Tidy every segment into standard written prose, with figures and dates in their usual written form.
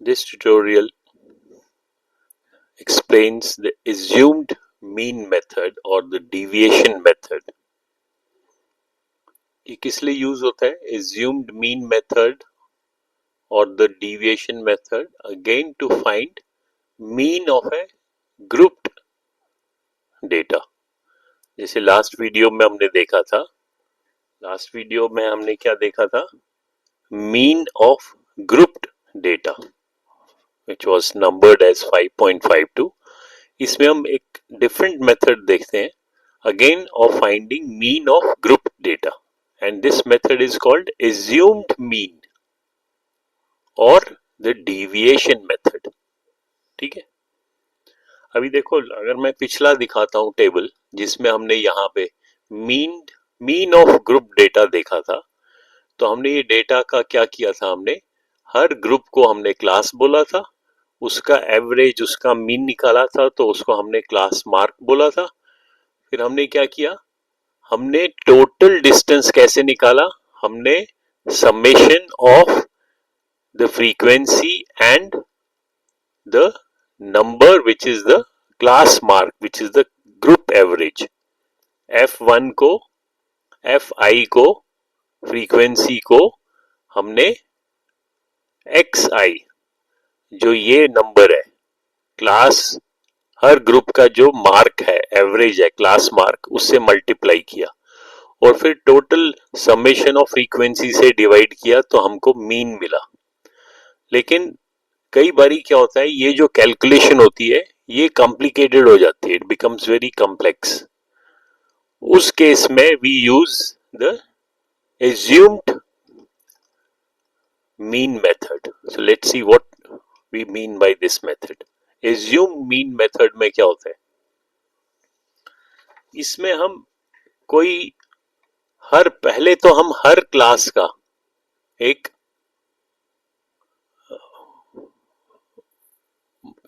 This tutorial explains the assumed mean method or the deviation method. ये किस लिए use होता है? assumed mean method or the deviation method again to find mean of a grouped data. जैसे last video में हमने देखा था, लास्ट वीडियो में हमने क्या देखा था? mean of grouped data which was numbered as 5.52. इसमें हम एक डिफरेंट मेथड देखते हैं again of finding mean of grouped data, and this method is called assumed mean or the deviation method. ठीक है, अभी देखो, अगर मैं पिछला दिखाता हूं टेबल जिसमें हमने यहाँ पे मीन ऑफ ग्रुप डेटा देखा था, तो हमने ये डेटा का क्या किया था? हमने हर ग्रुप को हमने क्लास बोला था, उसका एवरेज, उसका मीन निकाला था, तो उसको हमने क्लास मार्क बोला था। फिर हमने क्या किया? हमने टोटल डिस्टेंस कैसे निकाला? हमने summation of the frequency and the number which is the class mark which is the group average, F1 को, Fi को, फ्रीक्वेंसी को हमने Xi, जो ये नंबर है क्लास, हर ग्रुप का जो मार्क है, एवरेज है, क्लास मार्क, उससे मल्टीप्लाई किया और फिर टोटल समेशन ऑफ फ्रीक्वेंसी से डिवाइड किया तो हमको मीन मिला। लेकिन कई बारी क्या होता है, ये जो कैलकुलेशन होती है ये कॉम्प्लिकेटेड हो जाती है, इट बिकम्स वेरी कॉम्प्लेक्स। उस केस में we use the assumed mean method. So let's see what we mean by this method. assumed mean method में क्या होता है? इसमें हम कोई पहले तो हम हर क्लास का एक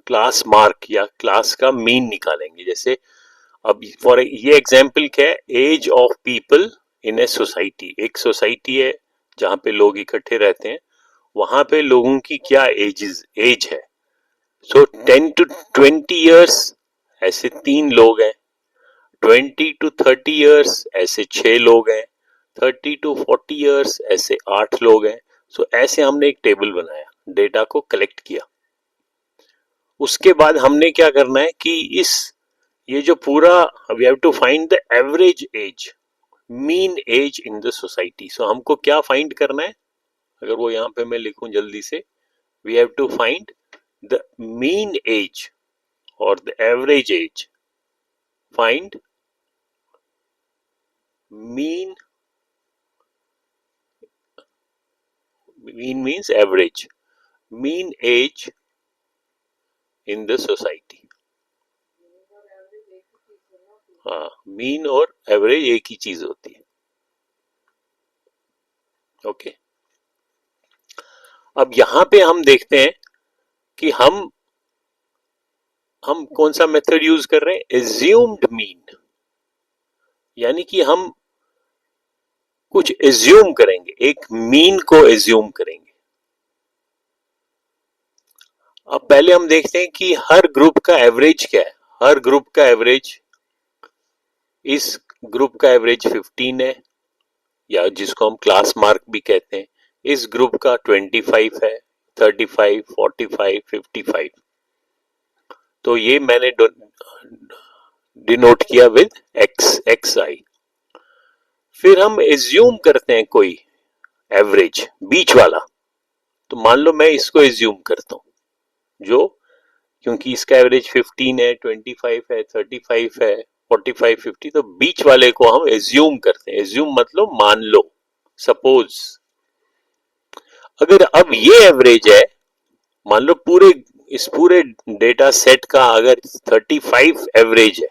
क्लास मार्क या क्लास का मीन निकालेंगे। जैसे अब फॉर ये एग्जांपल क्या है? Age of people in a society. एक सोसाइटी है जहां पे लोग इकट्ठे रहते हैं, वहां पे लोगों की क्या एज है? सो 10 to 20 इयर्स ऐसे 3 लोग हैं, 20 to 30 इयर्स ऐसे 6 लोग हैं, 30 to 40 इयर्स ऐसे 8 लोग हैं। सो ऐसे हमने एक टेबल बनाया, डेटा को कलेक्ट किया। उसके बाद हमने क्या करना है कि ये जो पूरा, we have to find the average age, mean age in the society. So हमको क्या फाइंड करना है? अगर वो यहां पे मैं लिखूं जल्दी से, we have to find the mean age और the average age. Find mean means average, mean age in the society. हाँ, मीन और एवरेज एक ही चीज होती है। ओके, अब यहां पे हम देखते हैं कि हम कौन सा मेथड यूज कर रहे हैं? एज्यूम्ड मीन, यानी कि हम कुछ एज्यूम करेंगे, एक मीन को एज्यूम करेंगे। अब पहले हम देखते हैं कि हर ग्रुप का एवरेज क्या है। हर ग्रुप का एवरेज, इस ग्रुप का एवरेज 15 है, या जिसको हम क्लास मार्क भी कहते हैं। इस ग्रुप का 25 है, 35, 45, 55। तो ये मैंने डिनोट किया विद xi। फिर हम एज्यूम करते हैं कोई एवरेज बीच वाला। तो मान लो मैं इसको एज्यूम करता हूं, जो, क्योंकि इसका एवरेज 15 है, 25 है, 35 है, 45, 50, तो बीच वाले को हम एज्यूम करते हैं। एज्यूम मतलब मान लो, सपोज। अगर अब ये एवरेज है, मान लो इस पूरे डेटा सेट का अगर 35 एवरेज है,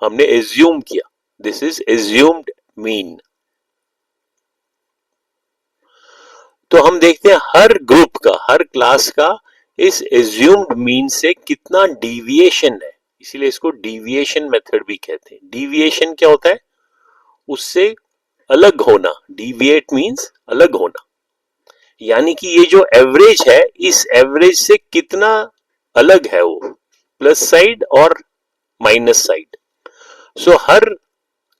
हमने एज्यूम किया, दिस इज एज्यूम्ड मीन। तो हम देखते हैं हर ग्रुप का, हर क्लास का इस एज्यूम्ड मीन से कितना डिविएशन है, इसीलिए इसको डिविएशन मेथड भी कहते हैं। डिविएशन क्या होता है? उससे अलग होना। डिविएट मीन्स अलग होना। यानी कि ये जो एवरेज है, इस एवरेज से कितना अलग है वो, प्लस साइड और माइनस साइड। सो हर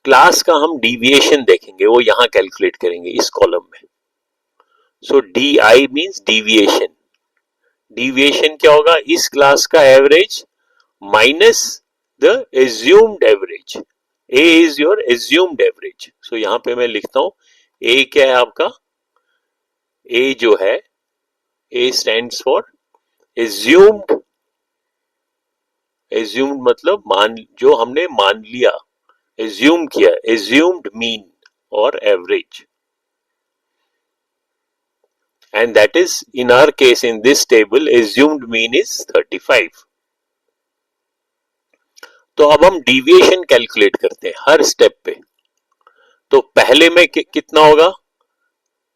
क्लास का हम डिविएशन देखेंगे, वो यहां कैलकुलेट करेंगे इस कॉलम में। So D I means deviation. Deviation क्या होगा, इस क्लास का average minus the assumed average. A is your assumed average. So यहां पे मैं लिखता हूं, ए क्या है आपका, ए जो है, ए स्टैंड्स फॉर एज्यूम्ड। एज्यूम्ड मतलब मान, जो हमने मान लिया, एज्यूम किया, एज्यूम्ड मीन और average. And that is, in our case, in this table, assumed mean is 35. तो अब हम डिविएशन कैलकुलेट करते हैं हर स्टेप पे। तो पहले में कितना होगा,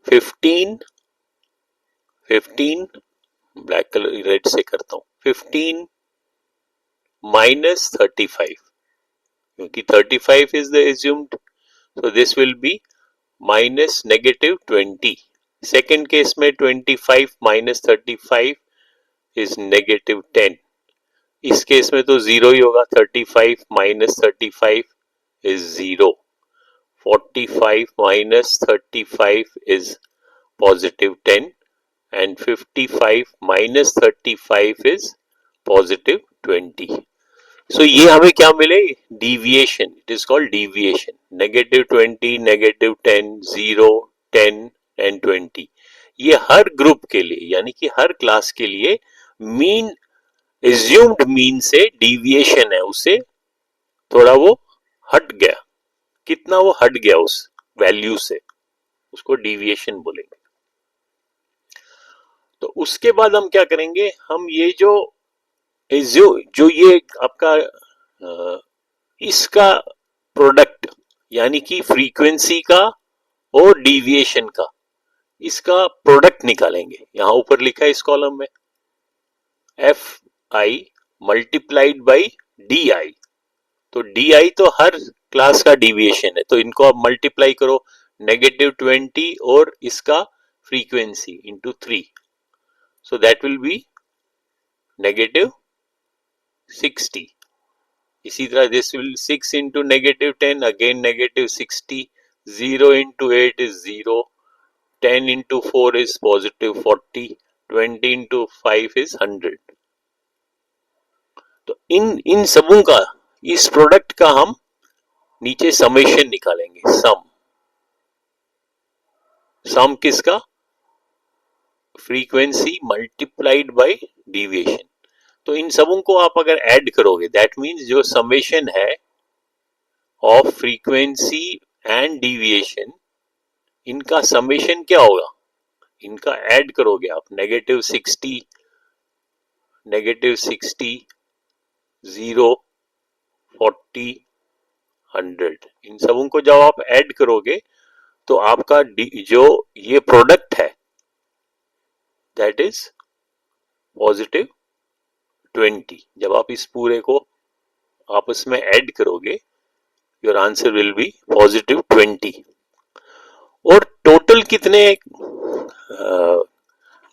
15, 15, ब्लैक कलर रेड से करता हूं, 15 माइनस 35, क्योंकि 35 is the assumed, so this will be minus negative 20. Second case में 25 माइनस 35 इज negative 10. इस केस में तो जीरो ही होगा, 35 minus 35 is zero, 45 minus 35 is positive 10 and 55 minus 35 is positive 20. So ये हमें क्या मिले, deviation. It is called deviation. Negative 20, negative 10, 0, 10 and 20. ये हर ग्रुप के लिए, यानी कि हर क्लास के लिए मीन, एज्यूम्ड मीन से डिविएशन है, उसे थोड़ा वो हट गया, कितना वो हट गया उस वैल्यू से, उसको डिविएशन बोलेंगे। तो उसके बाद हम क्या करेंगे, हम ये जो ये आपका इसका प्रोडक्ट, यानी कि फ्रीक्वेंसी का और डिविएशन का, इसका प्रोडक्ट निकालेंगे। यहां ऊपर लिखा है इस कॉलम में, F I multiplied by D I. तो डी आई तो हर क्लास का डिविएशन है, तो इनको आप मल्टीप्लाई करो, नेगेटिव 20 और इसका frequency into 3, so that will be negative 60. इसी तरह this will 6 into negative 10, again negative 60, 0 into 8 is 0, 10 into 4 is positive 40, 20 into 5 is 100. तो इन सबों का, इस प्रोडक्ट का हम नीचे समेशन निकालेंगे, सम किसका, फ्रीक्वेंसी मल्टीप्लाइड बाय डिविएशन। तो इन सबों को आप अगर ऐड करोगे, दैट मींस जो समेशन है ऑफ फ्रीक्वेंसी एंड डिविएशन, इनका समेशन क्या होगा, इनका ऐड करोगे आप, नेगेटिव 60, नेगेटिव 60, 0, 40, 100, इन सबों को जब आप ऐड करोगे तो आपका जो ये प्रोडक्ट है, दैट इज पॉजिटिव 20. जब आप इस पूरे को आपस में ऐड करोगे, your answer will be positive 20. और टोटल कितने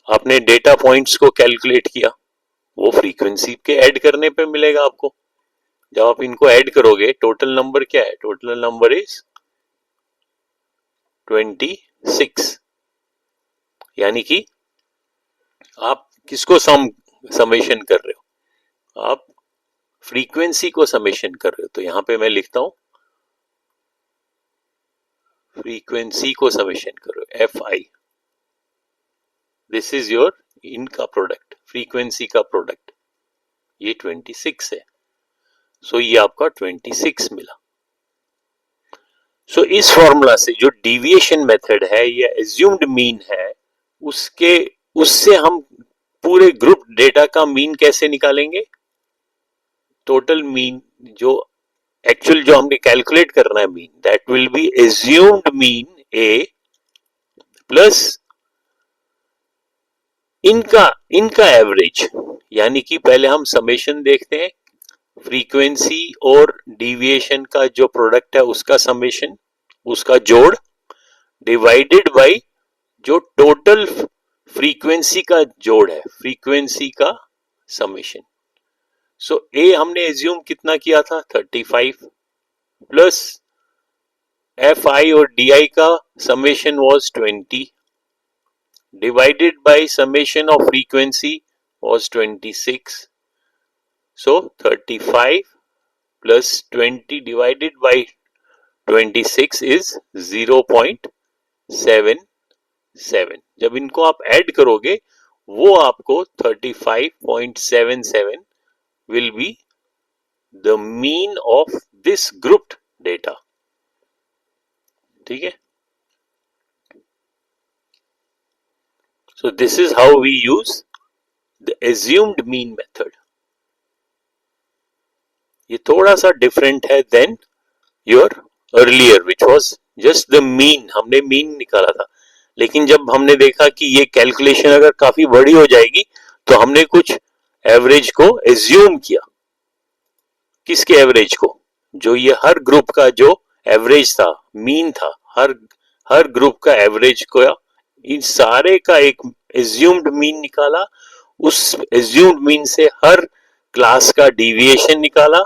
आपने डेटा पॉइंट्स को कैलकुलेट किया, वो फ्रीक्वेंसी के ऐड करने पे मिलेगा आपको। जब आप इनको ऐड करोगे, टोटल नंबर क्या है, टोटल नंबर इज 26. यानी कि आप किसको समेशन कर रहे हो, आप फ्रीक्वेंसी को समेशन कर रहे हो। तो यहां पे मैं लिखता हूं, फ्रीक्वेंसी को समेशन कर रहे हो, F I, this is your इनका प्रोडक्ट, फ्रीक्वेंसी का प्रोडक्ट, ये 26 है। सो ये आपका 26 मिला। सो इस फॉर्मूला से जो डिविएशन मेथड है, ये एज्यूम्ड मीन है, उससे हम पूरे ग्रुप डेटा का मीन कैसे निकालेंगे, टोटल मीन, जो एक्चुअल जो हमने कैलकुलेट करना है mean, that will be assumed mean A plus इनका एवरेज। यानी कि पहले हम समेशन देखते हैं, फ्रीक्वेंसी और डिविएशन का जो प्रोडक्ट है उसका समेशन, उसका जोड़, डिवाइडेड बाय जो टोटल फ्रीक्वेंसी का जोड़ है, फ्रीक्वेंसी का समेशन। सो ए हमने एज्यूम कितना किया था 35 प्लस एफ आई और डी आई का summation was 20 divided by summation of frequency was 26. So 35 plus 20 divided by 26 is 0.77. जब इनको आप ऐड करोगे वो आपको 35.77 will be the mean of this grouped data. ठीक है? So this is how we use the assumed mean method. ये थोड़ा सा डिफरेंट है then your earlier which was just the mean, हमने मीन निकाला था। लेकिन जब हमने देखा कि ये कैलकुलेशन अगर काफी बड़ी हो जाएगी तो हमने कुछ एवरेज को एज्यूम किया। किसके एवरेज को? जो ये हर ग्रुप का जो एवरेज था, मीन था, हर ग्रुप का एवरेज को, इन सारे का एक एज्यूम्ड मीन निकाला। उस एज्यूम्ड मीन से हर क्लास का डिविएशन निकाला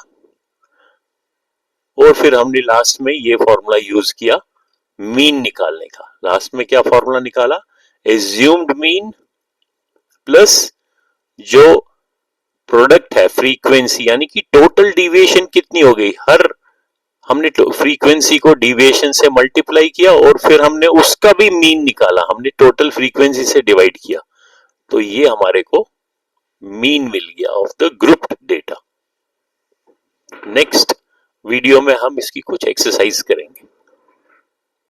और फिर हमने लास्ट में ये फॉर्मूला यूज किया मीन निकालने का। लास्ट में क्या फॉर्मूला निकाला? एज्यूम्ड मीन प्लस जो प्रोडक्ट है फ्रीक्वेंसी, यानी कि टोटल डिविएशन कितनी हो गई, हर हमने फ्रीक्वेंसी को डिविएशन से मल्टीप्लाई किया और फिर हमने उसका भी मीन निकाला, हमने टोटल फ्रीक्वेंसी से डिवाइड किया, तो ये हमारे को मीन मिल गया of the grouped data. Next video में हम इसकी कुछ एक्सरसाइज करेंगे।